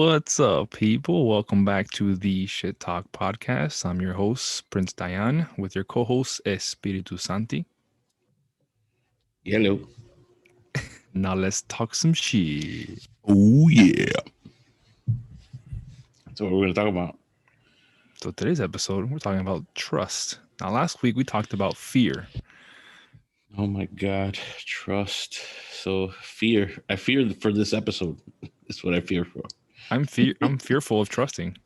What's up, people? Welcome back to the Shitalk podcast. I'm your host, Prince Diane, with your co-host, Espiritu Santi. Hello. Now let's talk some shit. Oh yeah. That's what we're gonna talk about. So today's episode, we're talking about trust. Now, last week we talked about fear. Oh my God, trust. So fear. I fear for this episode. That's what I fear for. I'm fearful of trusting,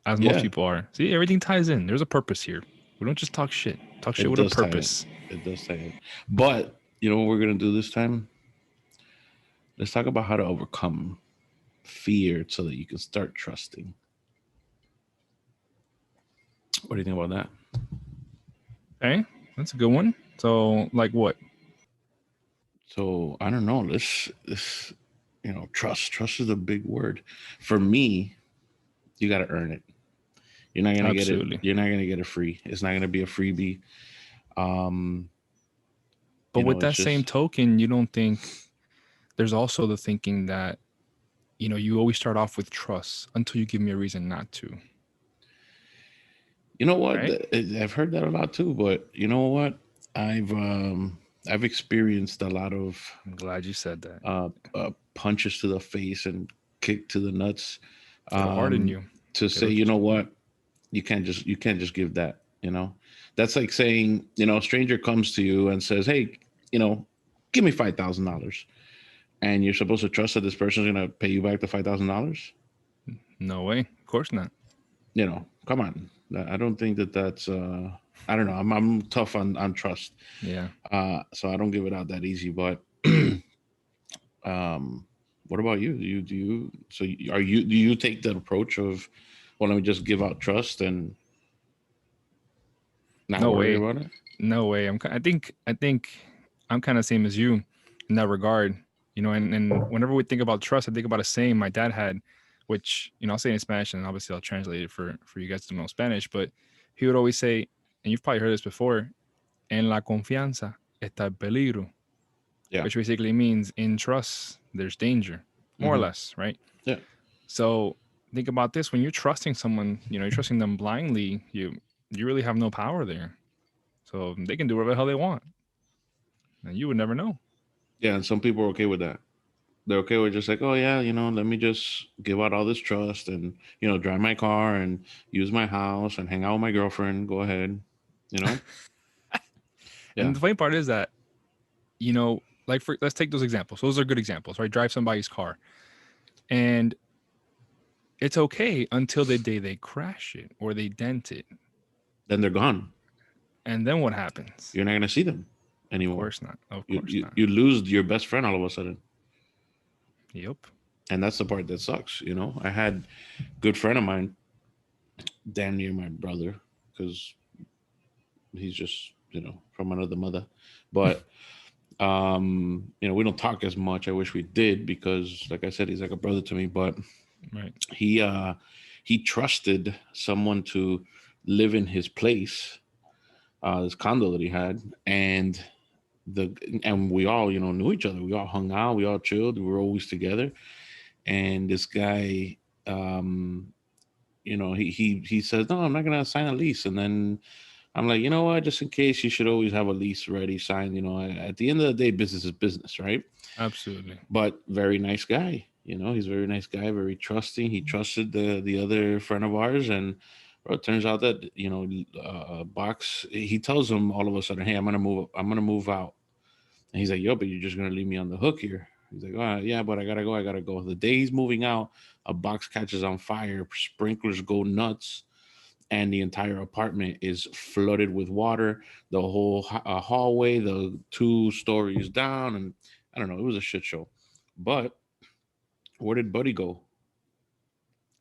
as most Yeah, people are. See, everything ties in. There's a purpose here. We don't just talk shit. Talk shit it with a does tie in. purpose. It does tie in. But you know what we're gonna do this time? Let's talk about how to overcome fear so that you can start trusting. What do you think about that? Okay, that's a good one. So, like what? So I don't know. Let's trust. Trust is a big word. For me, you got to earn it. You're not gonna get it. Absolutely. You're not gonna get it free. It's not gonna be a freebie. Um, But with it's that same just token, you don't think there's also the thinking that you always start off with trust until you give me a reason not to, you know what right? I've heard that a lot too. But you know what I've I've experienced a lot of I'm glad you said that. punches to the face and kick to the nuts It'll harden um, you. to say, It'll you know what, you can't just give that. That's like saying, a stranger comes to you and says, hey, give me $5,000, and you're supposed to trust that this person's gonna pay you back the $5,000. no way. Of course not. Come on. I don't think that's I don't know. I'm tough on trust. Yeah. So I don't give it out that easy. But um, what about you? Do you take that approach of, well, let me just give out trust and not No worry way. about it? No way. I think I'm kind of same as you in that regard. And whenever we think about trust, I think about a saying my dad had, which I'll say in Spanish, and obviously I'll translate it for you guys to know Spanish. But he would always say, and you've probably heard this before, "En la confianza está el peligro," Yeah. which basically means in trust there's danger, more or Hmm. less, right? Yeah. So think about this: when you're trusting someone, you're trusting them blindly. You really have no power there, so they can do whatever the hell they want, and you would never know. Yeah. And some people are okay with that. They're okay with just like, oh yeah, let me just give out all this trust and drive my car and use my house and hang out with my girlfriend. Go ahead, you know. Yeah. And the funny part is that like let's take those examples. Those are good examples, right? Drive somebody's car, and it's okay until the day they crash it or they dent it, Then they're gone. and then what happens? You're not gonna see them Of anymore. course not. Of You course you, not. you lose your best friend all of a sudden, Yep. and that's the part that sucks. I had a good friend of mine, damn near my brother, because he's just from another mother, but we don't talk as much. I wish we did because, like I said, he's like a brother to me. But Right. he trusted someone to live in his place, this condo that he had, and the and we all knew each other. We all hung out. We all chilled. We were always together. And this guy, he says, no, I'm not gonna sign a lease. And then I'm like, you know what? Just in case, you should always have a lease ready signed. At the end of the day, business is business, right? Absolutely. But very nice guy. He's a very nice guy, very trusting. He trusted the other friend of ours, and bro, it turns out that Box. He tells him all of a sudden, hey, I'm gonna move. I'm gonna move out. And he's like, yo, but you're just gonna leave me on the hook here. He's like, oh yeah, but I gotta go. I gotta go. The day he's moving out, a box catches on fire. Sprinklers go nuts, and the entire apartment is flooded with water. The whole hallway, the 2 stories down, and I don't know. It was a shit show. But where did Buddy go?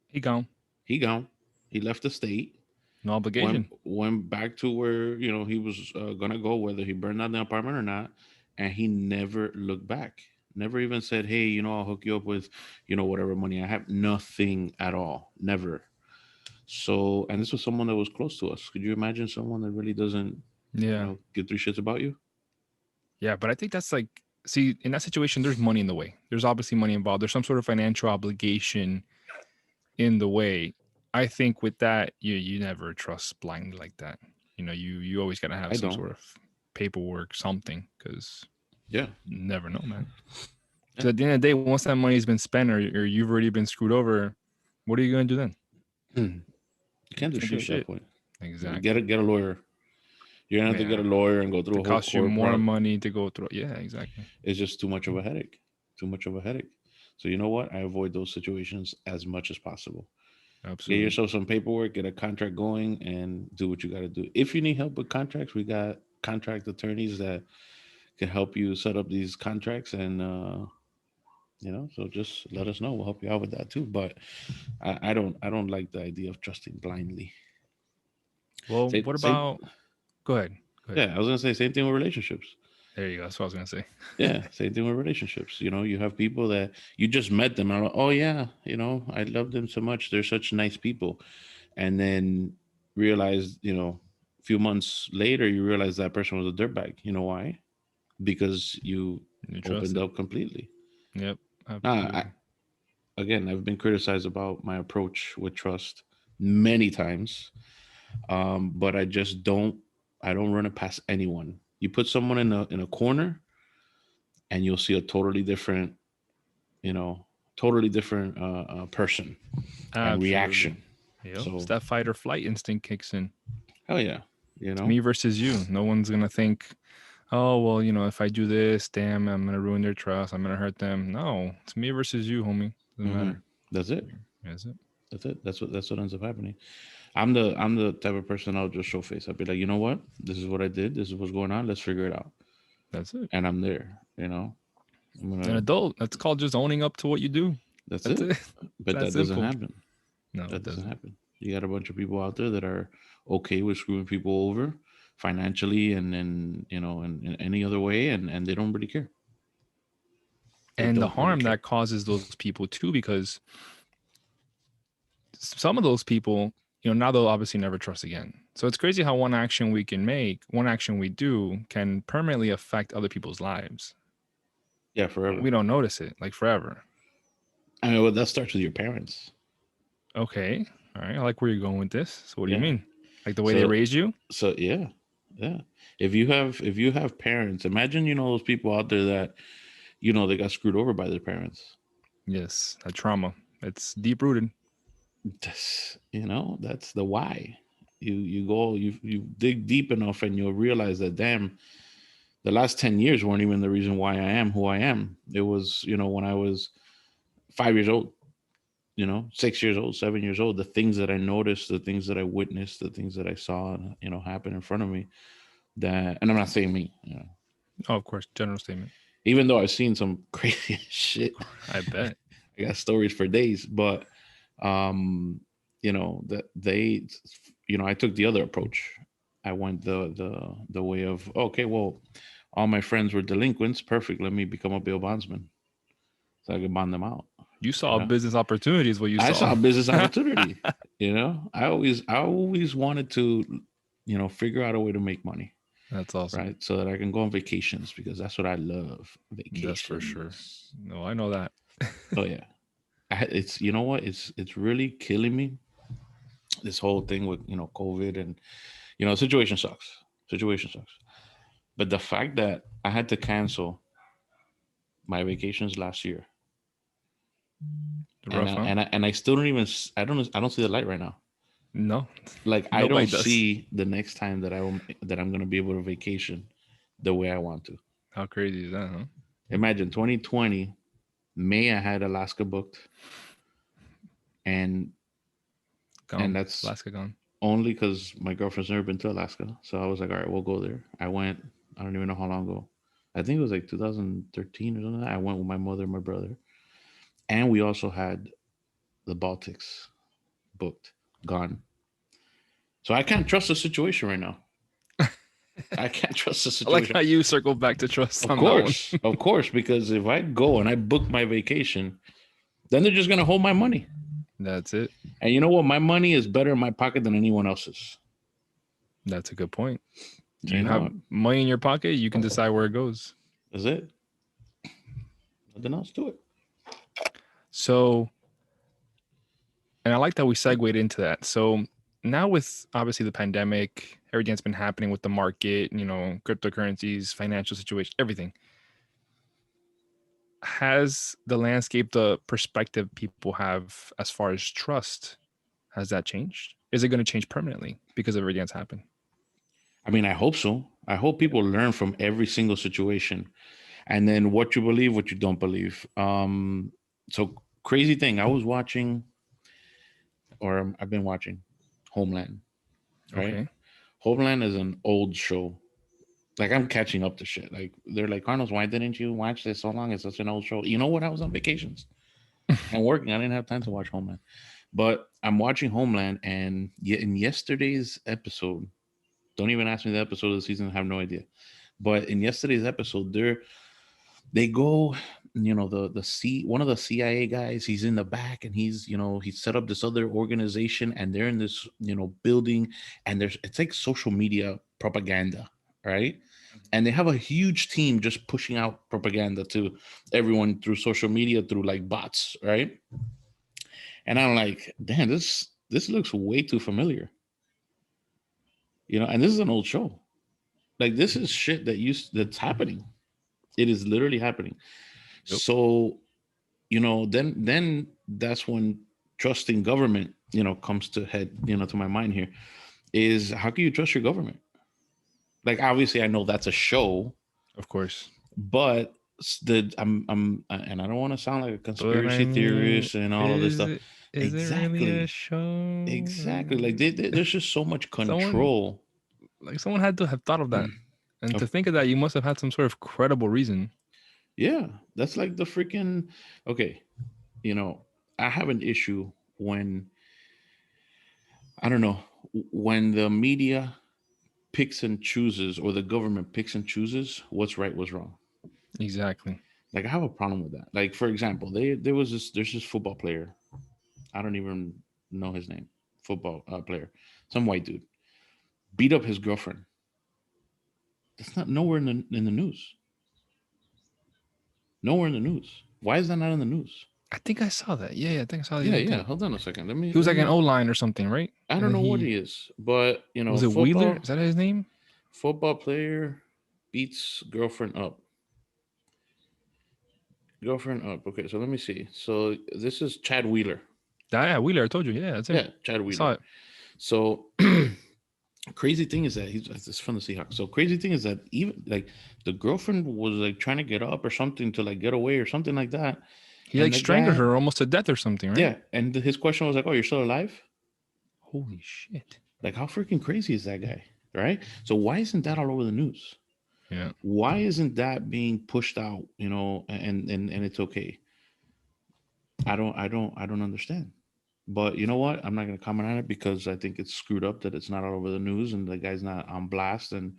He gone. He gone. He left the state. No Went obligation. went back to where he was gonna go, whether he burned down the apartment or not, and he never looked back. Never even said, "Hey, I'll hook you up with, whatever money I have." Nothing at all. Never. So, and this was someone that was close to us. Could you imagine someone that really doesn't, Yeah. give 3 shits about you? Yeah. But I think that's like, see, in that situation, there's money in the way. There's obviously money involved. There's some sort of financial obligation in the way. I think with that, you never trust blindly like that. You always gotta have I some don't. sort of paperwork, something, because Yeah. you never know, man. Yeah. Because at the end of the day, once that money's been spent or you've already been screwed over, what are you gonna do then? You can't do Can't do shit at that shit. point. Exactly. Get a lawyer. You're gonna have to get a Yeah. lawyer and go through a It whole costs you court more process. money to go through. Yeah, exactly. It's just too much of a headache. Too much of a headache. So you know what? I avoid those situations as much as possible. Get Absolutely. yourself some paperwork, get a contract going, and do what you got to do. If you need help with contracts, we got contract attorneys that can help you set up these contracts, and so just let us know. We'll help you out with that too. But I don't like the idea of trusting blindly. Well, what Same, about? Go ahead. Go ahead. yeah. I was gonna say same thing with relationships. There you go. That's what I was gonna say. Yeah, same thing with relationships. You have people that you just met them and are like, oh yeah, I love them so much. They're such nice people, and then realize, a few months later, you realize that person was a dirtbag. You know why? Because you You trust opened it. up completely. Yep. Now, Absolutely. again, I've been criticized about my approach with trust many times, but I just don't. I don't run it past anyone. You put someone in a corner, and you'll see a you know, totally different person and Absolutely. reaction. Yep. It's So that fight or flight instinct kicks in. hell yeah, you It's know. me versus you. No one's gonna think, oh well, if I do this, damn, I'm gonna ruin their trust. I'm gonna hurt them. No, it's me versus you, homie. Doesn't hmm matter. That's it. Is it? That's it. That's what ends up happening. I'm the type of person I'll just show face. I'll be like, you know what? This is what I did. This is what's going on. Let's figure it out. That's it. And I'm there. I'm An gonna. adult. That's called just owning up to what you do. That's That's it. it. But That's that doesn't simple. happen. No, That it doesn't doesn't. happen. You got a bunch of people out there that are okay with screwing people over financially and in any other way, and they don't really care. They And the don't really harm care. that causes those people too, because some of those people, now they'll obviously never trust again. So it's crazy how one action we can make, one action we do can permanently affect other people's lives. Yeah, forever. We don't notice it, like forever. I mean, well, that starts with your parents. Okay. All right. I like where you're going with this. So what do you Yeah. mean? Like the way they So raised you? yeah, yeah. If you have parents, imagine those people out there that they got screwed over by their parents. Yes. That trauma. It's deep rooted. That's the why. You dig deep enough and you'll realize that damn, the last 10 years weren't even the reason why I am who I am. It was when I was 5 years old. 6 years old, 7 years old, the things that I noticed, the things that I witnessed, the things that I saw, happen in front of me. That, and I'm not saying me, Oh, of course. General statement. even though I've seen some crazy shit. I bet. I got stories for days, but that they, I took the other approach. I went the way of, okay, well, all my friends were delinquents. Perfect. Let me become a bail bondsman so I can bond them out. You You saw know, business opportunities, what you I saw. saw a business opportunity. I always wanted to, figure out a way to make money, That's awesome. right? So that I can go on vacations because that's what I love. That's for sure. Vacations. No, I know that. Oh yeah, it's you know what? It's really killing me. This whole thing with COVID and situation sucks. Situation sucks. But the fact that I had to cancel my vacations last year, and Rough, I, huh? and I, and I still don't even I don't see the light right now. No, Like I nobody don't does. see the next time that I'm gonna be able to vacation the way I want to. How crazy is that, huh? Imagine 2020 May I had Alaska booked, and Gone. that's Alaska gone. only because my girlfriend's never been to Alaska. So I was like, all right, we'll go there. I went. I don't even know how long ago. I think it was like 2013 or something. Like that. I went with my mother and my brother, and we also had the Baltics booked, gone. So I can't trust the situation right now. I can't trust the I like situation. how you circle back to trust on that one. Of course, because if I go and I book my vacation, then they're just gonna hold my money. That's it. And you know what? My money is better in my pocket than anyone else's. That's a good point. So you You know have what? money in your pocket, you can decide where it goes. That's it. Nothing else to it. So And I like that we segued into that. So now with obviously the pandemic, everything that's been happening with the market, cryptocurrencies, financial situation, everything, has the landscape, the perspective people have as far as trust, has that changed? Is it going to change permanently because of everything that's happened? I mean, I hope so. I hope Yeah. people learn from every single situation, and then what you believe, what you don't believe. So crazy thing. I was watching, or I've been watching, Homeland. Right. Okay. Homeland is an old show. Like I'm catching up to shit. Like they're like, Carlos, why didn't you watch this so long? It's such an old show. You know what? I was on vacations and working. I didn't have time to watch Homeland. But I'm watching Homeland, and yet in yesterday's episode, don't even ask me the episode of the season. I have no idea. But in yesterday's episode, they go, the one of the CIA guys, he's in the back, and he's set up this other organization, and they're in this building, and it's like social media propaganda, right? And they have a huge team just pushing out propaganda to everyone through social media, through like bots, right? And I'm like, damn, this looks way too familiar, and this is an old show. Like this is shit that's happening. It is literally happening. Yep. So, then that's when trusting government, comes to head, to my mind here, is how can you trust your government? Like obviously I know that's a show, Of course. but and I don't want to sound like a But I conspiracy mean, theorist and all of this is stuff. it is it really a Exactly. show? Exactly. Like there's just so much Someone control. someone had to have thought of that. And to Of think of that, you must have had some sort of credible reason. Yeah, that's like the freaking okay. You know, I have an issue when I don't know when the media picks and chooses, or the government picks and chooses what's right, what's wrong. Exactly. Like I have a problem with that. Like for example, there's this football player. I don't even know his name. Football player, some white dude beat up his girlfriend. That's not nowhere in the news. Nowhere in the news. Why is that not in the news? I think I saw that. Yeah, I think I saw the Yeah, same yeah. thing. Hold on a second. Let me He was let like an me. O line or something, right? I And don't then know what he he is, but was it Wheeler? football Is that his name? football player beats girlfriend up. Girlfriend up. Okay, so let me see. So this is Chad Wheeler. Yeah, Wheeler. I told you. Yeah, that's him. Yeah, Chad I saw Wheeler. it. So crazy thing is that it's from the Seahawks. So crazy thing is that even like the girlfriend was like trying to get up or something to like get away or something like that, He and like the strangled guy, her almost to death or something, right? yeah, and his question was like, "Oh, you're still alive?" Holy shit. Like, how freaking crazy is that guy, right? So why isn't that all over the news? Yeah. Why isn't that being pushed out? And it's okay. I don't understand. But you know what? I'm not going to comment on it because I think it's screwed up that it's not all over the news and the guy's not on blast, and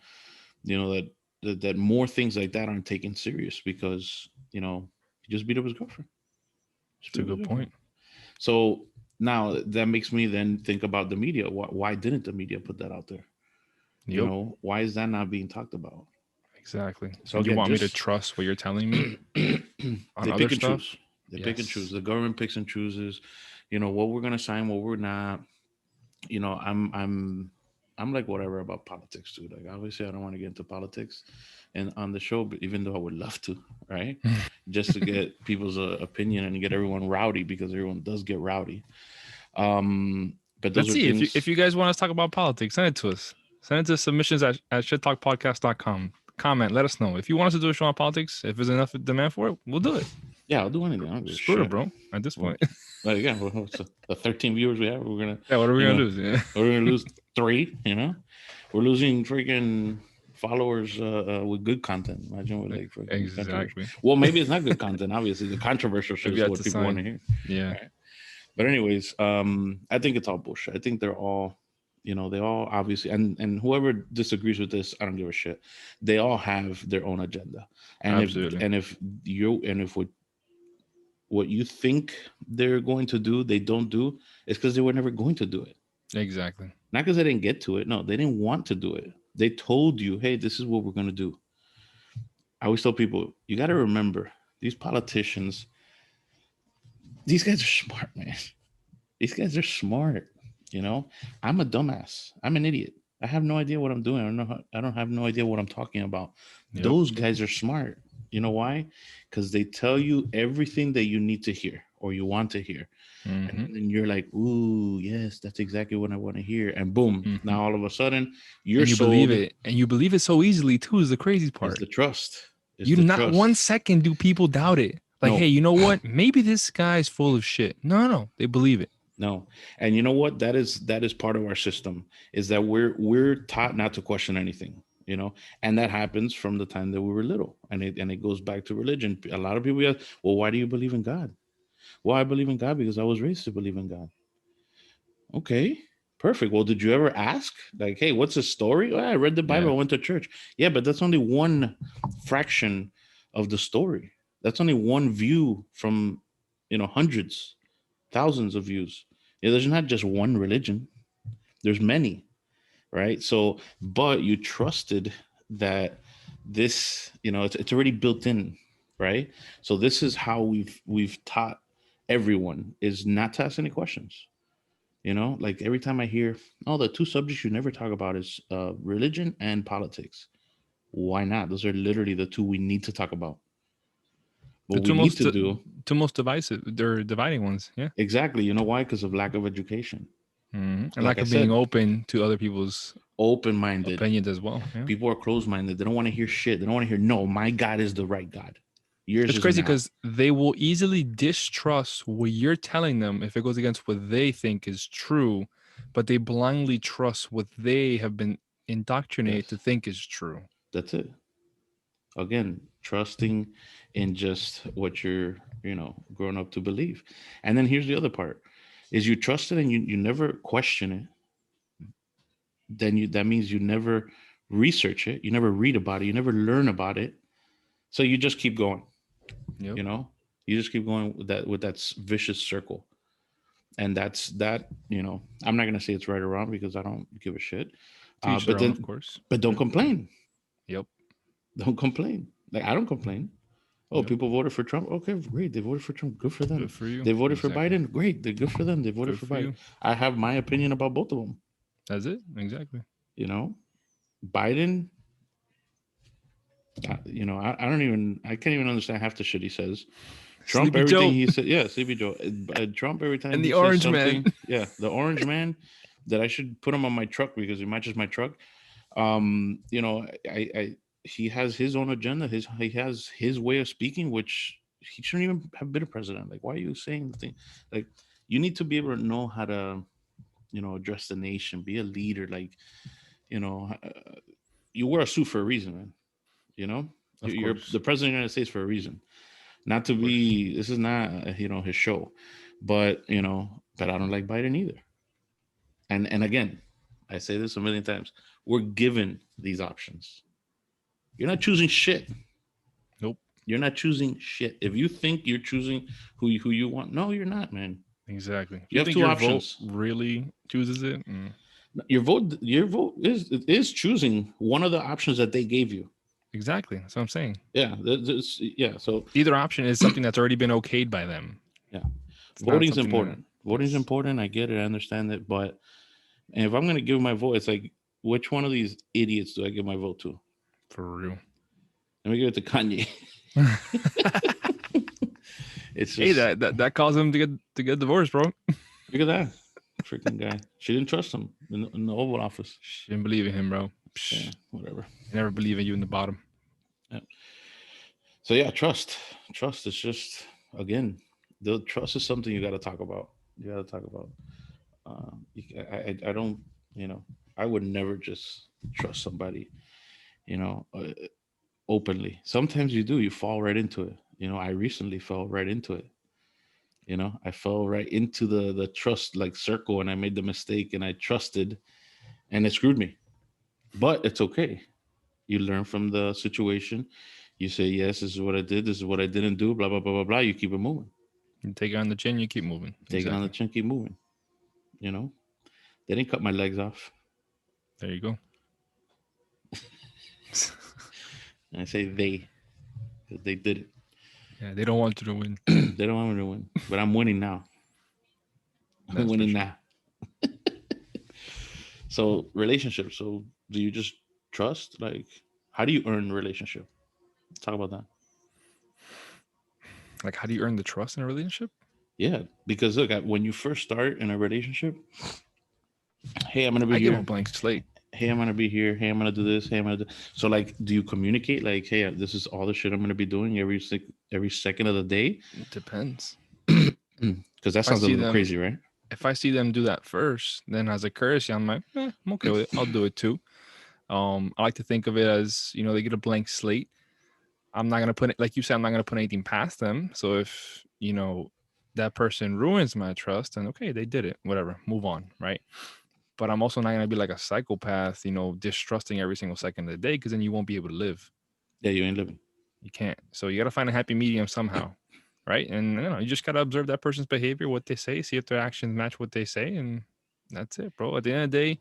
that more things like that aren't taken serious because he just beat up his girlfriend. Just It's a beat up his good girlfriend. point. So now that makes me then think about the media. Why didn't the media put that out there? Yep. Why is that not being talked about? Exactly. So And you again, want me to just trust what you're telling me on they other pick and stuff? choose. They pick and choose. Yes. The government picks and chooses. What we're gonna sign, what we're not. I'm like whatever about politics too. Like obviously I don't want to get into politics and on the show, but even though I would love to, right? Just to get people's opinion and get everyone rowdy because everyone does get rowdy. But Let's those are see if things. you guys want us to talk about politics, send it to us. Send it to submissions at shittalkpodcast.com. Comment, let us know. If you want us to do a show on politics, if there's enough demand for it, we'll do it. Yeah, I'll do anything. I don't give a Screw it, shit. bro. At this Well, point. like again, what's the 13 viewers we have? We're gonna, Yeah, what are we you gonna know, lose? Yeah. we're gonna lose three. We're losing freaking followers with good content. Imagine with like freaking controversial. Exactly. Well, maybe it's not good content. Obviously, the controversial shit Maybe is you had what to people want to sign. hear. Yeah. Right. But anyways, I think it's all bullshit. I think they're all, they all obviously, and whoever disagrees with this, I don't give a shit. They all have their own agenda, and if Absolutely. and if you and if what you think they're going to do, they don't do, it's because they were never going to do it. Exactly. Not because they didn't get to it. No, they didn't want to do it. They told you, hey, this is what we're going to do. I always tell people, you got to remember these politicians, these guys are smart, man. These guys are smart. You know, I'm a dumbass. I'm an idiot. I have no idea what I'm doing. I don't know. I don't have no idea what I'm talking about. Yep. Those guys are smart. You know why? Because they tell you everything that you need to hear or you want to hear, and Hmm. then you're like, "Ooh, yes, that's exactly what I want to hear." And boom, Hmm. now all of a sudden, you're And you believe sold. it, and you believe it so easily too. Is the crazy It's part. the trust. It's You the not one trust. second do people doubt it. Like, hey, No, you know what? Maybe this guy's full of shit. No, no, they believe it. no. And you know what? That is part of our system is that we're taught not to question anything, you know, and that happens from the time that we were little, and it goes back to religion. A lot of people ask, well, why do you believe in God? Well, I believe in God because I was raised to believe in God. Okay, perfect. Well, did you ever ask, like, hey, what's the story? Well, I read the Bible, Yeah. I went to church. Yeah, but that's only one fraction of the story. That's only one view from, hundreds, thousands of views. Yeah, there's not just one religion. There's many, right? So, but you trusted that this, it's already built in, right? So this is how we've taught everyone is not to ask any questions. Like every time I hear, oh, the two subjects you never talk about is religion and politics. Why not? Those are literally the two we need to talk about. The What we two need most to do, two most divisive, they're dividing ones. Yeah. exactly, you know why? Because of lack of education. And Like lack I of being said, open to other people's open minded. opinions as well. Yeah. People are closed minded. They don't want to hear shit. They don't want to hear, no, my God is the right God. Yours It's is crazy not. because they will easily distrust what you're telling them if it goes against what they think is true, but they blindly trust what they have been indoctrinated to Yes, think is true. that's it. Again, trusting in just what you're, grown up to believe. And then here's the other part is you trust it and you never question it. Then that means you never research it, you never read about it, you never learn about it. So you just keep going, Yep. you know, you just keep going with that vicious circle. And that's that, I'm not gonna say it's right or wrong because I don't give a shit. To each But their own, of then course. but don't Yep. complain. Yep. Don't complain. Like I don't complain. Oh, Yep. people voted for Trump. Okay, great. They voted for Trump. Good for Good them. for you. They voted for Exactly. Biden. Great. They're good for them. They voted Good for for Biden. you. I have my opinion about both of them. That's it. Exactly. You know, Biden. I don't even. I can't even understand half the shit he says. Trump, Sleepy everything Joe he said. Yeah, Sleepy Joe. Trump, every time and he the says Orange Man. something. Yeah, the Orange Man. That I should put him on my truck because he matches my truck. I he has his own agenda. He has his way of speaking, which he shouldn't even have been a president. Like, why are you saying the thing? Like, you need to be able to know how to, address the nation, be a leader. Like, you know, you wear a suit for a reason, man. You know, Of you're course. the president of the United States for a reason. Not to Of course. be. This is not, his show, but but I don't like Biden either. And again, I say this a million times. We're given these options. You're not choosing shit. Nope. You're not choosing shit. If you think you're choosing who you want, no, you're not, man. Exactly. If You you have think two your vote options. really chooses it, Your vote is choosing one of the options that they gave you. exactly. That's what I'm saying. Yeah, yeah. So Either option is something that's already been okayed by them. yeah, It's not voting's something that, important. Voting's yes, important. I get it. I understand it. But if I'm gonna give my vote, it's like, which one of these idiots do I give my vote to? for real. Let me give it to Kanye. It's Hey, just that caused him to get divorced, bro. look at that freaking guy. She didn't trust him in the Oval Office. She didn't believe in him, bro. Yeah, Psh, whatever. I never believe in you in the bottom. Yeah. So yeah, trust is just, again, the trust is something you got to talk about. You got to talk about. I don't, you know, I would never just trust somebody, you know, uh, openly. Sometimes you do. You fall right into it. I recently fell right into it. I fell right into the trust like circle, and I made the mistake, and I trusted, and it screwed me. But it's okay. You learn from the situation. You say, yes, this is what I did. This is what I didn't do. Blah blah blah blah blah. You keep it moving. You take it on the chin, you keep moving. Take it on the Exactly. chin. Keep moving. You know, they didn't cut my legs off. There you go. And I say they, because they did it. Yeah, they don't want you to win. They don't want me to win, but I'm winning now. That's for Winning sure. now. So relationships. So do you just trust? Like, how do you earn relationship? Talk about that. Like, how do you earn the trust in a relationship? Yeah, because look, when you first start in a relationship, hey, I'm gonna be I give them a here. blank slate. Hey, I'm gonna be here. Hey, I'm gonna do this. Hey, I'm gonna do. So, like, do you communicate? Like, hey, this is all the shit I'm gonna be doing every second of the day. It depends. Because that If I sounds a see little them, crazy, right? if I see them do that first, then as a courtesy, I'm like, I'm okay with it. I'll do it too. I like to think of it as, they get a blank slate. I'm not gonna put it, like you said, I'm not gonna put anything past them. So if that person ruins my trust, then okay, they did it. Whatever, move on, right? But I'm also not gonna be like a psychopath, distrusting every single second of the day, because then you won't be able to live. Yeah, you ain't living. You can't. So you gotta find a happy medium somehow, right? And you just gotta observe that person's behavior, what they say, see if their actions match what they say, and that's it, bro. At the end of the day,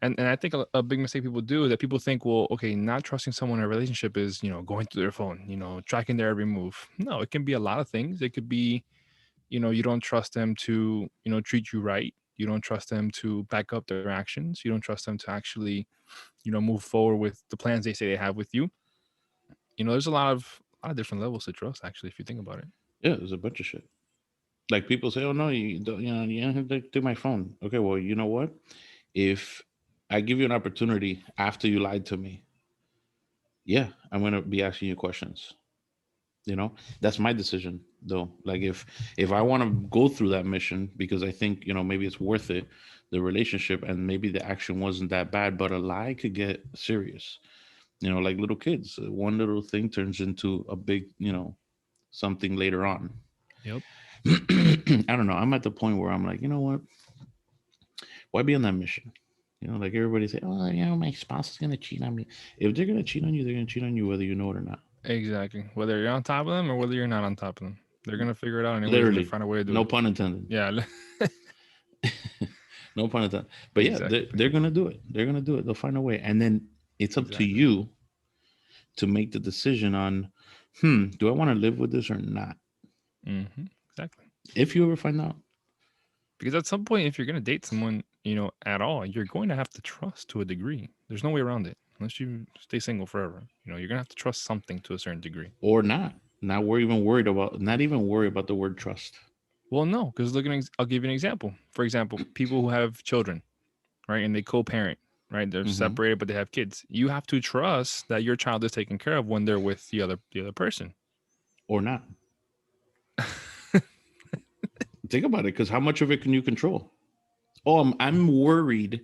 and I think a big mistake people do is that people think, well, okay, not trusting someone in a relationship is, going through their phone, tracking their every move. No, it can be a lot of things. It could be, you don't trust them to, treat you right. You don't trust them to back up their actions. You don't trust them to actually, move forward with the plans they say they have with you. There's a lot of different levels to trust, actually, if you think about it. Yeah, there's a bunch of shit. Like people say, oh no, you don't, you don't have to do my phone. Okay, well, you know what? If I give you an opportunity after you lied to me, yeah, I'm gonna be asking you questions. That's my decision though. Like if I want to go through that mission because I think maybe it's worth it, the relationship, and maybe the action wasn't that bad, but a lie could get serious. Like little kids, one little thing turns into a big something later on. Yep. I don't know, I'm at the point where I'm like, you know what, why be on that mission? Like everybody say, oh, my spouse is gonna cheat on me. If they're gonna cheat on you, they're gonna cheat on you whether you know it or not. Exactly. Whether you're on top of them or whether you're not on top of them, they're gonna figure it out anyways, and they Literally, find a way to do no it. pun intended. Yeah. No pun intended. But yeah, Exactly. they're gonna do it. They're gonna do it. They'll find a way, and then it's up to Exactly. you to make the decision on, do I want to live with this or not? Exactly. If you ever find out, Because at some point, if you're gonna date someone, at all, you're going to have to trust to a degree. There's no way around it. Unless you stay single forever, you're gonna have to trust something to a certain degree. or not we're even worried about, not even worry about the word trust. Well, no, because I'll give you an example. For example, people who have children, right, and they co-parent, right, they're Hmm. separated but they have kids. You have to trust that your child is taken care of when they're with the other person. Or not. Think about it, because how much of it can you control? Oh, I'm worried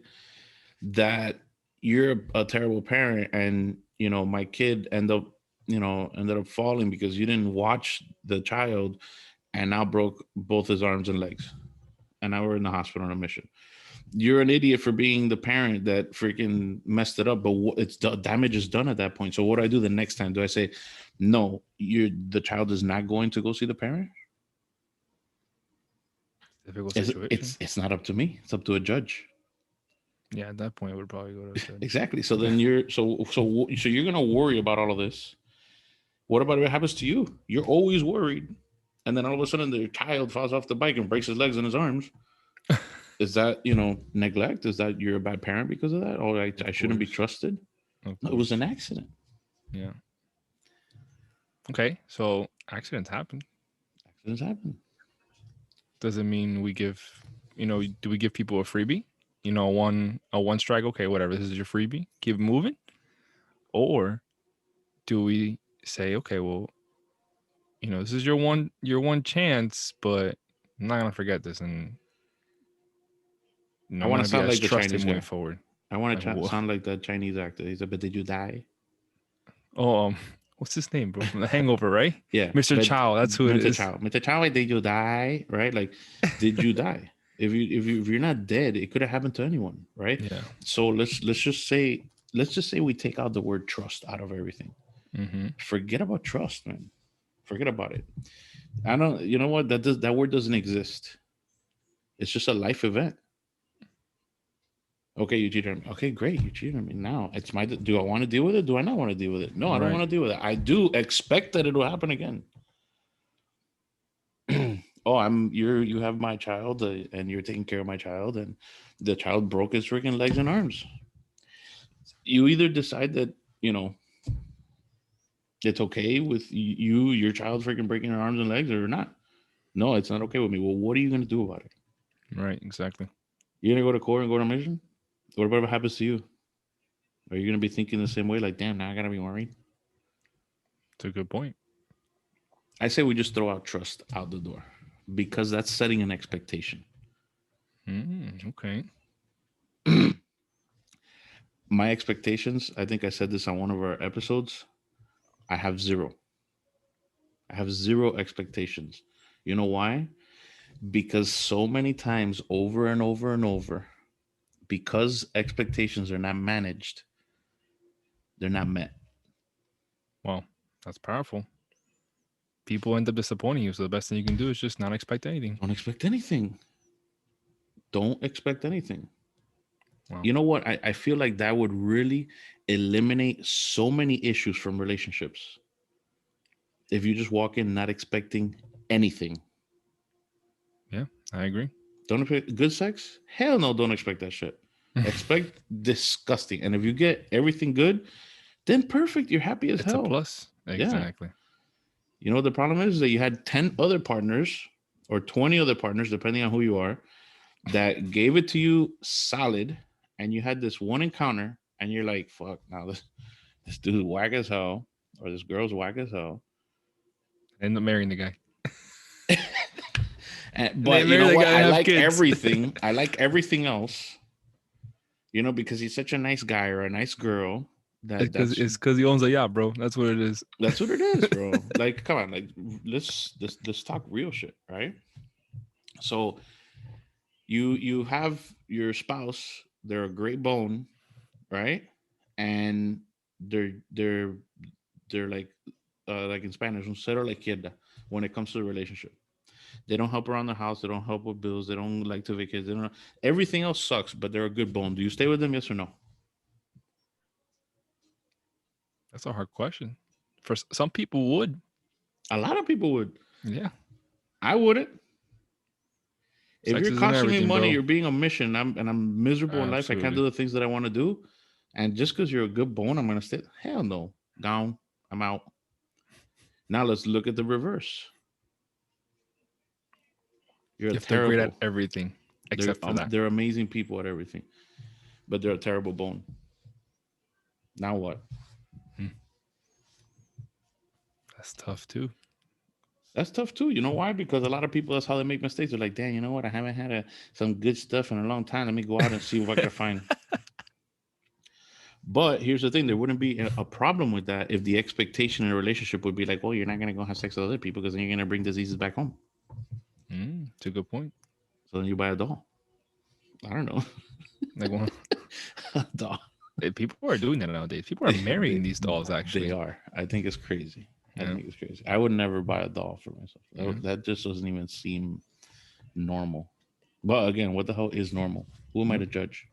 that you're a terrible parent, and my kid ended up falling because you didn't watch the child, and now broke both his arms and legs, and now we're in the hospital on a mission. You're an idiot for being the parent that freaking messed it up, but it's the damage is done at that point. So what do I do the next time? Do I say, no, the child is not going to go see the parent? Difficult it's, situation. it's it's not up to me, it's up to a judge. Yeah, at that point, it would probably go to a judge. Exactly. So then so you're gonna worry about all of this. What about if it happens to you? You're always worried, and then all of a sudden the child falls off the bike and breaks his legs and his arms. Is that neglect? Is that you're a bad parent because of that? Or I Of shouldn't be course. trusted? Of No, it was course. an accident. Yeah. Okay. So accidents happen. Accidents happen. Does it mean we give, do we give people a freebie? A one strike. Okay, whatever. This is your freebie. Keep moving. Or do we say, okay, well, this is your one chance, but I'm not gonna forget this, and I I'm want to gonna be sound as like the trusting Chinese moving guy. forward. I want Like, to sound like the Chinese actor. He's a, but did you die? oh, what's his name, bro? From The Hangover, right? Yeah, Mr. but Chow. That's who it is. Mr. Chow, did you die? Right? Like, did you die? If you're not dead, it could have happened to anyone, right? Yeah. So let's just say we take out the word trust out of everything. Mm-hmm. Forget about trust, man. Forget about it. I don't. You know what? That word doesn't exist. It's just a life event. Okay, you cheated on me. Okay, great. You cheated on me. Now it's my. Do I want to deal with it? Do I not want to deal with it? No, I don't want Right. to deal with it. I do expect that it will happen again. oh, you have my child, and you're taking care of my child, and the child broke his freaking legs and arms. You either decide that, you know, it's okay with your child freaking breaking her arms and legs, or not. No, it's not okay with me. Well, what are you going to do about it? Right, exactly. You're going to go to court and go to mission? What about what happens to you? Are you going to be thinking the same way? Like, damn, now I got to be worried? It's a good point. I say we just throw out trust out the door, because that's setting an expectation. Okay. My expectations, I think I said this on one of our episodes, I have zero. I have zero expectations. You know why? Because so many times, over and over and over, because expectations are not managed, they're not met. Well, that's powerful. People end up disappointing you, so the best thing you can do is just not expect anything. Don't expect anything. Don't expect anything. Well, You know what? I feel like that would really eliminate so many issues from relationships if you just walk in not expecting anything. yeah, I agree. Don't expect good sex? Hell no, don't expect that shit. Expect disgusting. And if you get everything good, then perfect. You're happy as It's a hell. plus. Yeah. Exactly. You know what the problem is? That you had 10 other partners or 20 other partners, depending on who you are, that gave it to you solid, and you had this one encounter, and you're like, fuck, now this dude's whack as hell, or this girl's whack as hell. End up marrying the guy. And they But you marry know the what? guy and I have like kids. everything. I like everything else, because he's such a nice guy or a nice girl. It's That because that's it's because he owns a yacht, bro. That's what it is. that's what it is, bro. Like, come on, like let's talk real shit, right? So you have your spouse, they're a great bone, right? And they're they're like in Spanish, un cero a la izquierda when it comes to the relationship. They don't help around the house. They don't help with bills. They don't like to vacation. They don't. Everything else sucks, but they're a good bone. Do you stay with them? Yes or no? That's a hard question. For some people would. A lot of people would. Yeah. I wouldn't. If Sex you're isn't costing me everything, money, bro. you're being a mission, and I'm miserable in life. I can't Absolutely. do the things that I want to do, and just because you're a good bone, I'm gonna stay. Hell no, gone. I'm out. Now let's look at the reverse. You're If they're great at terrible. everything They're except for that. they're amazing people at everything, but they're a terrible bone. Now what? Hmm. That's tough too. That's tough too. You know why? Because a lot of people, that's how they make mistakes. They're like, "Damn, you know what? I haven't had some good stuff in a long time. Let me go out and see what I can find." But here's the thing: there wouldn't be a problem with that if the expectation in a relationship would be like, "Oh, you're not gonna go have sex with other people because then you're gonna bring diseases back home." It's a good point. So then you buy a doll. I don't know, Like, well, a doll. people are doing that nowadays. People are marrying they, these dolls, they actually. are. I think it's crazy. I Yeah. think it's crazy. I would never buy a doll for myself. Yeah. That just doesn't even seem normal. But again, what the hell is normal? Who am I Yeah. to judge?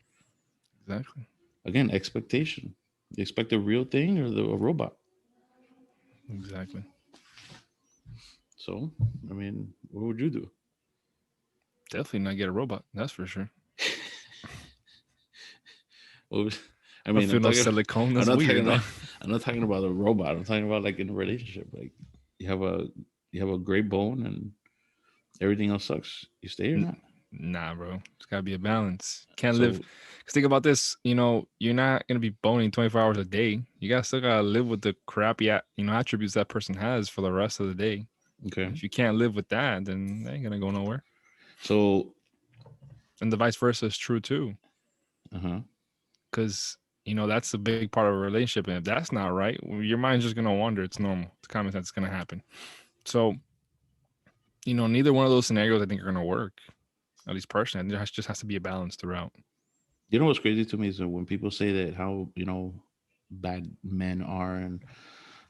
Exactly. Again, expectation. You expect a real thing or a robot? Exactly. So, I mean, what would you do? Definitely not get a robot. That's for sure. I I mean, feel no silicone. I'm That's not weird, talking though. about, I'm not talking about a robot. I'm talking about like in a relationship. Like you have a you have a great bone and everything else sucks. You stay or not? Nah, bro. It's gotta be a balance. Can't live. So Cause think about this. You're not gonna be boning 24 hours a day. You gotta still gotta live with the crappy, attributes that person has for the rest of the day. okay. If you can't live with that, then they ain't gonna go nowhere. So And the vice versa is true too. uh huh. Cause that's a big part of a relationship. And if that's not right, your mind's just gonna wander. It's normal. It's common sense. It's gonna happen. So neither one of those scenarios I think are gonna work. At least personally, there just has to be a balance throughout. You know what's crazy to me is that when people say that how bad men are and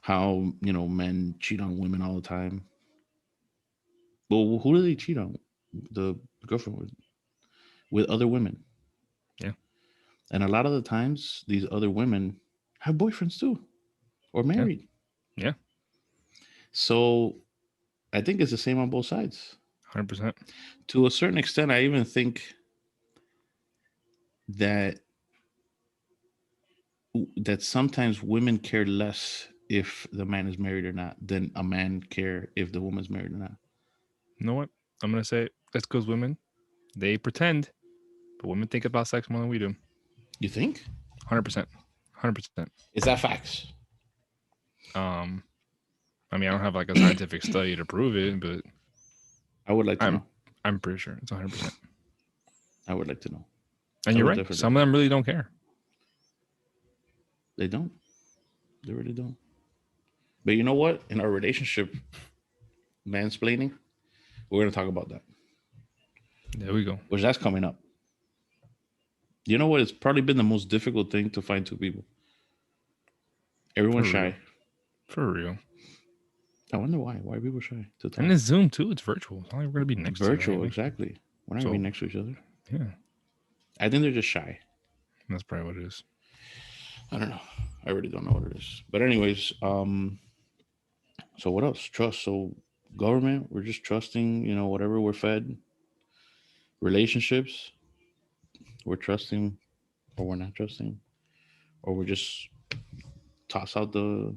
how men cheat on women all the time. Well, who do they cheat on? The girlfriend with other women. Yeah. And a lot of the times, these other women have boyfriends too or Yeah. married. Yeah. So I think it's the same on both sides. 100%. To a certain extent, I even think that sometimes women care less if the man is married or not than a man care if the woman's married or not. You know what? I'm gonna say that's because women, they pretend, but women think about sex more than we do. You think? 100%. 100%. Is that facts? Um, I mean, I don't have like a scientific study to prove it, but I would like to I'm know. I'm pretty sure it's 100%. I would like to know. And I you're would right. definitely. Some of them really don't care. They don't. They really don't. But you know what? In our relationship, mansplaining, we're gonna talk about that. There we go. Which that's coming up. You know what? It's probably been the most difficult thing to find two people. Everyone's For real. shy. For real. I wonder why. Why are people shy to talk? And it's Zoom too. It's virtual. It's not like we're gonna be next to Virtual, you. exactly. We're not gonna be next to each other. Yeah. I think they're just shy. That's probably what it is. I don't know. I really don't know what it is. But anyways, so what else? Trust. So government, we're just trusting, whatever we're fed. Relationships, we're trusting or we're not trusting. Or we're just toss out the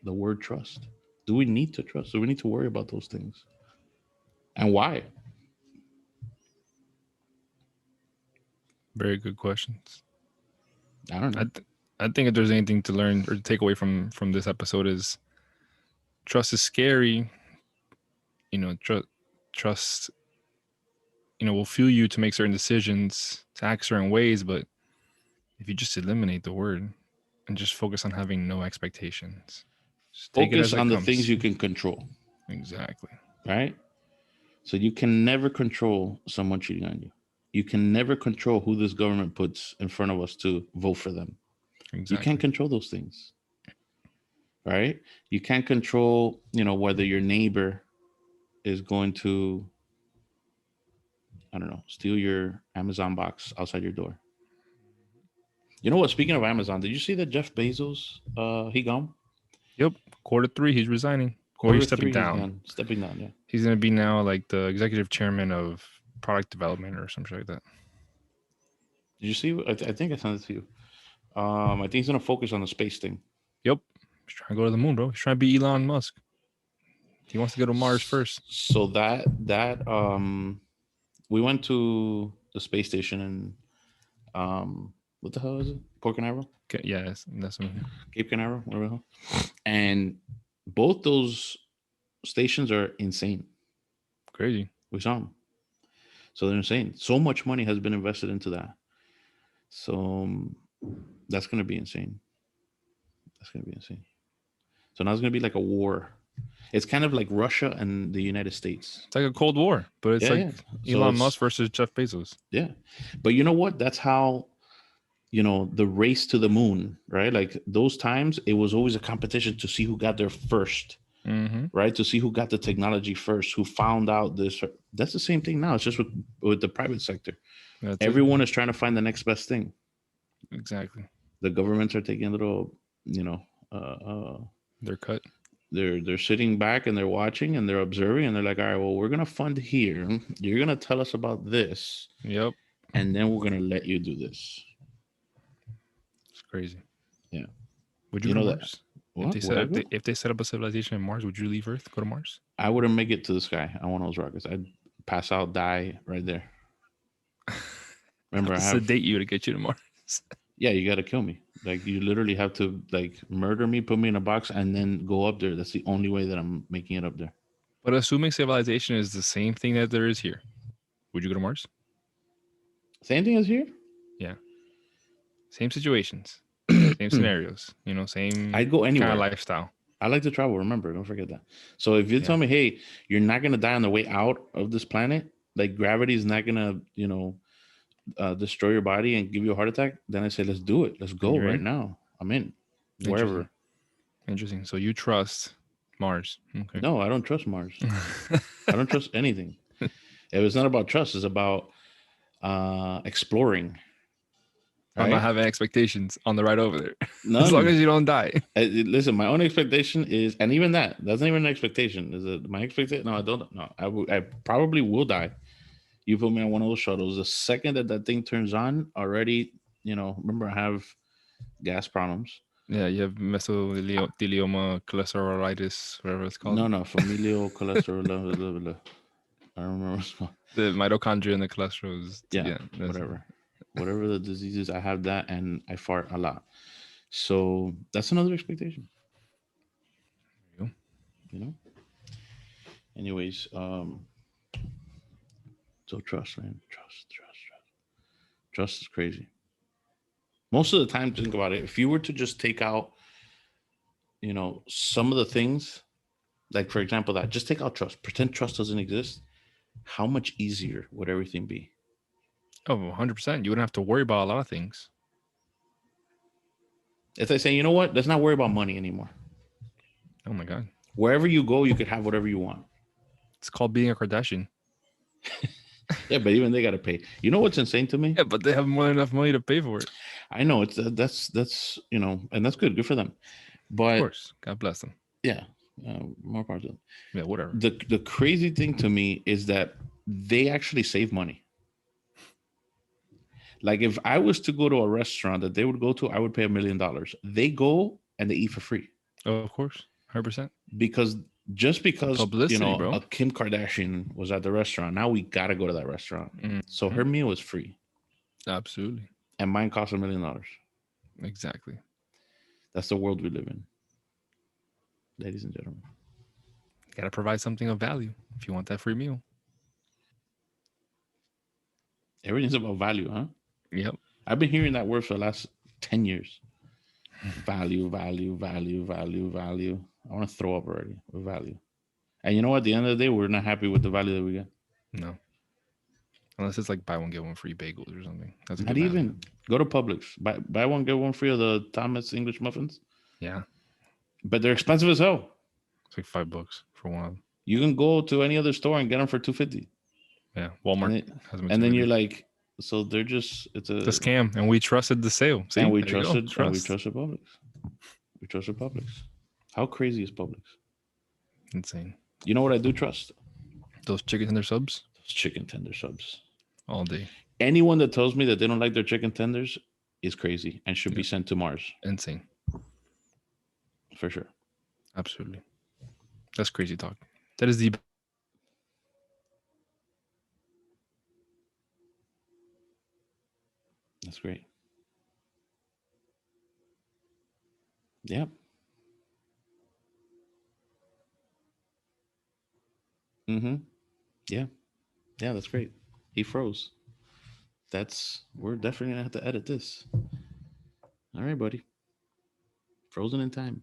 word trust. Do we need to trust? Do we need to worry about those things? And why? Very good questions. I don't know. I think if there's anything to learn or to take away from this episode is trust is scary. Trust will fuel you to make certain decisions, to act certain ways, but if you just eliminate the word and just focus on having no expectations, just take it Focus as it on the comes. things you can control. Exactly. Right? So you can never control someone cheating on you. You can never control who this government puts in front of us to vote for them. Exactly. You can't control those things. Right? You can't control, whether your neighbor is going to, I don't know, steal your Amazon box outside your door. You know what? Speaking of Amazon, did you see that Jeff Bezos, he gone? Yep. Q3, he's resigning. Or he's Quarter stepping three, he's down. gone. Stepping down, yeah. He's going to be now like the executive chairman of product development or something like that. Did you see? I think I sent it to you. I think he's going to focus on the space thing. Yep. He's trying to go to the moon, bro. He's trying to be Elon Musk. He wants to go to Mars first. So that we went to the space station and what the hell is it? Port Canaveral? Okay, yeah, that's Cape Canaveral, whatever the hell. And both those stations are insane. crazy. We saw them. So they're insane. So much money has been invested into that. So that's going to be insane. That's going to be insane. So now it's going to be like a war. It's kind of like Russia and the United States. It's like a Cold War, but it's Elon So Musk versus Jeff Bezos. Yeah. But you know what? That's how, the race to the moon, right? Like those times, it was always a competition to see who got there first, right? To see who got the technology first, who found out this. That's the same thing now. It's just with the private sector. Everyone is trying to find the next best thing. Exactly. The governments are taking a little, they're cut. They're sitting back and they're watching and they're observing and they're like, all right, well, we're gonna fund here. You're gonna tell us about this. Yep. And then we're gonna let you do this. It's crazy. Yeah. Would you go to Mars? If they set up a civilization in Mars, would you leave Earth, go to Mars? I wouldn't make it to the sky on one of those rockets. I'd pass out, die right there. Remember, I have to sedate you to get you to Mars. Yeah, you got to kill me. Like you literally have to murder me, put me in a box, and then go up there. That's the only way that I'm making it up there. But assuming civilization is the same thing that there is here, would you go to Mars? Same thing as here? Yeah. Same situations, same scenarios. Same. I'd go anywhere. Kind of lifestyle. I like to travel. Remember, don't forget that. So if you tell me, hey, you're not gonna die on the way out of this planet, like gravity is not gonna, destroy your body and give you a heart attack, then I say, let's do it. Let's go right now. I'm in. Wherever. Interesting. So you trust Mars? Okay. No, I don't trust Mars. I don't trust anything. If it's not about trust, it's about exploring. on not right? having expectations on the ride over there. As long None. as you don't die. Listen, my own expectation is, and even that's not even an expectation. Is it my expectation? No, I don't. No, I probably will die. You put me on one of those shuttles. The second that that thing turns on, already, remember I have gas problems. Yeah, you have mesothelioma, cholesterolitis, whatever it's called. No, no, familial cholesterol. Blah, blah, blah, blah. I don't remember. The mitochondria and the cholesterol is, Yeah, yeah, that's whatever the diseases, I have that, and I fart a lot. So that's another expectation. you. You know. Anyways, so trust, man, trust is crazy. Most of the time, think about it. If you were to just take out, some of the things, like for example, that just take out trust, pretend trust doesn't exist. How much easier would everything be? Oh, 100%. You wouldn't have to worry about a lot of things. It's like saying, you know what? Let's not worry about money anymore. Oh my God. Wherever you go, you could have whatever you want. It's called being a Kardashian. Yeah, but even they got to pay. You know what's insane to me? Yeah, but they have more than enough money to pay for it. I know it's that's and that's good for them. Of But course. God bless them. yeah, more part of them. Yeah, whatever. The crazy thing to me is that they actually save money. Like if I was to go to a restaurant that they would go to, I would pay $1 million. They go and they eat for free Oh, of course. 100%. because just because Publicity, bro. a Kim Kardashian was at the restaurant, now we gotta go to that restaurant. So her meal is free, Absolutely. and mine costs $1 million. Exactly. That's the world we live in, ladies and gentlemen. You got to provide something of value if you want that free meal. Everything's about value, huh? Yep. I've been hearing that word for the last 10 years. Value, value, value, value, value. I want to throw up already with value. And you know, at the end of the day, we're not happy with the value that we get. No. Unless it's like buy one, get one free bagels or something. That's a Not good value. even. Go to Publix. Buy one, get one free of the Thomas English muffins. Yeah. But they're expensive as hell. It's like $5 for one of them. You can go to any other store and get them for $2.50. Yeah. Walmart has them. And then you're like, so they're just, it's a scam. And we trusted the sale. See? And we There you go. trusted Trust. Publix. We trusted Publix. How crazy is Publix? Insane. You know what I do trust? Those chicken tender subs Those chicken tender subs. all day. Anyone that tells me that they don't like their chicken tenders is crazy and should be sent to Mars Insane. for sure. Absolutely. That's crazy talk. That is the That's great. Yep. Mm-hmm. Yeah. Yeah, that's great. He froze. We're definitely gonna have to edit this. All right, buddy. Frozen in time.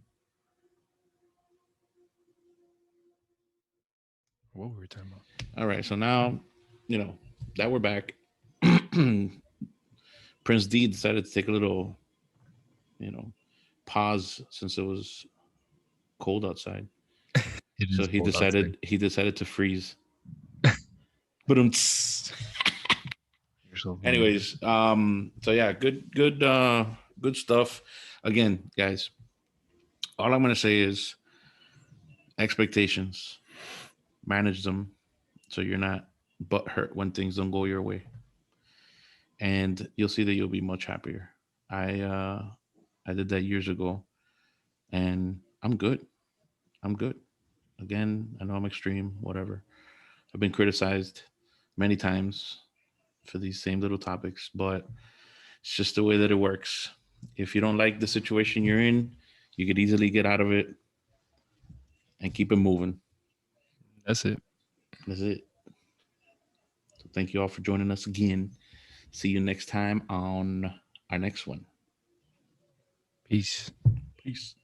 what were we talking about? All right, so now, that we're back. Prince D decided to take a little, pause since it was cold outside. So he decided to freeze. But anyways, so yeah, good stuff. Again, guys, all I'm gonna say is expectations, manage them so you're not butthurt when things don't go your way, and you'll see that you'll be much happier. I did that years ago, and I'm good. I'm good. Again, I know I'm extreme, whatever. I've been criticized many times for these same little topics, but it's just the way that it works. If you don't like the situation you're in, you could easily get out of it and keep it moving. That's it. That's it. So thank you all for joining us again. See you next time on our next one. Peace. Peace.